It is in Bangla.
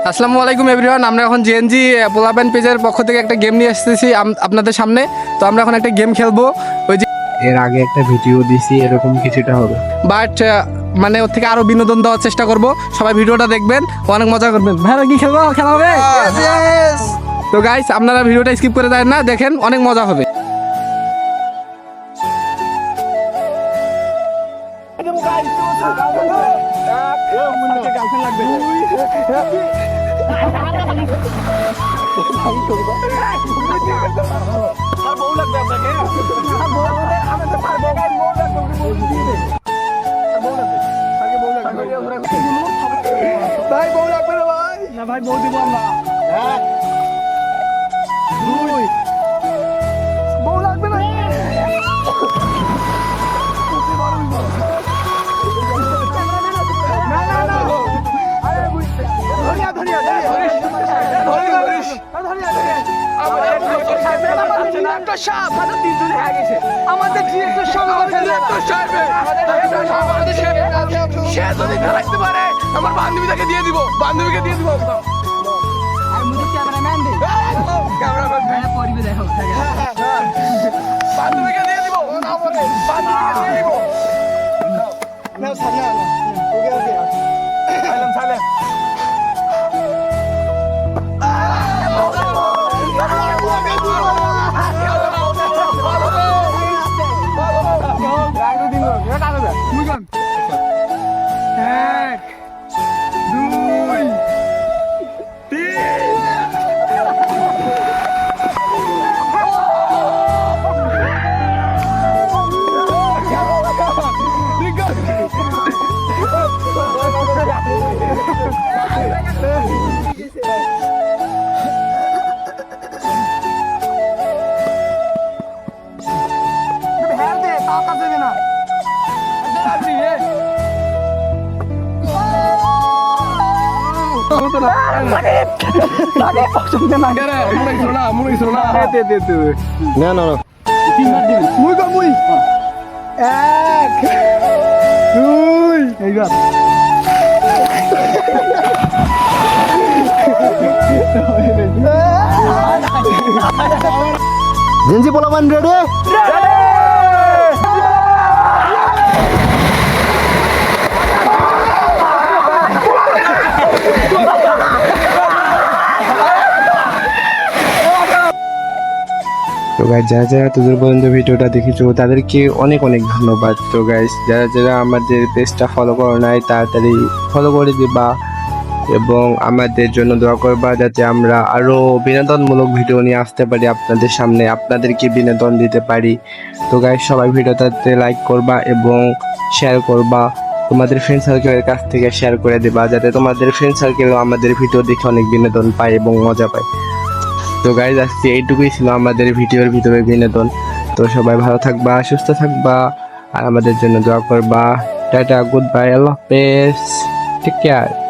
আসসালামু আলাইকুম এভরিওয়ান। আমরা এখন জিএনজি পোলাপ্যান পেজের পক্ষ থেকে একটা গেম নিয়ে এসেছি আপনাদের সামনে। তো আমরা এখন একটা গেম খেলবো। ওই যে এর আগে একটা ভিডিও দিছি, এরকম কিছুটা হবে। বাট মানে ওর থেকে আরো বিনোদন দেওয়ার চেষ্টা করব। সবাই ভিডিওটা দেখবেন, অনেক মজা করবেন। ভাইরা কি খেলবো? খেলা হবে? তো গাইস, আপনারা ভিডিওটা স্কিপ করে দেন না, দেখেন, অনেক মজা হবে। ভাই বউ লাগবে না ভাই? না ভাই, বউ দিব আমরা। বউ লাগবে না। আমাদের ডিরেক্টর সাহেব সে যদি ফেলাইতে পারে আমার বান্ধবীটাকে দিয়ে দিব, বান্ধবীকে দিয়ে দিব। বান্ধবীকে দিয়ে দিব, বান্ধবীকে দিয়ে দিব। এক, দুই, তিন। জিনজি পোলাপান রেডি? তো গাইস, যারা যারা তোদের পর্যন্ত ভিডিওটা দেখেছো তাদেরকে অনেক অনেক ধন্যবাদ। তো গাইস, যারা যারা আমাদের পেজটা ফলো করো নাই তাড়াতাড়ি ফলো করে দিবা এবং আমাদের জন্য দোয়া করবা যাতে আমরা আরো বিনোদনমূলক ভিডিও নিয়ে আসতে পারি আপনাদের সামনে, আপনাদেরকে বিনোদন দিতে পারি। তো গাইস, সবাই ভিডিওটাতে লাইক করবা এবং শেয়ার করবা, তোমাদের ফ্রেন্ড সার্কেলের কাছ থেকে শেয়ার করে দিবা যাতে তোমাদের ফ্রেন্ড সার্কেলও আমাদের ভিডিও দেখে অনেক বিনোদন পায় এবং মজা পায়। তো গাইজ, আজকে এইটুকুই ছিল আমাদের ভিডিওর ভিতরে বিনোদন। তো সবাই ভালো থাকবা, সুস্থ থাকবা আর আমাদের জন্য দোয়া করবা। টাটা, গুড বাই, আল্লাহ হাফেজ, টেক কেয়ার।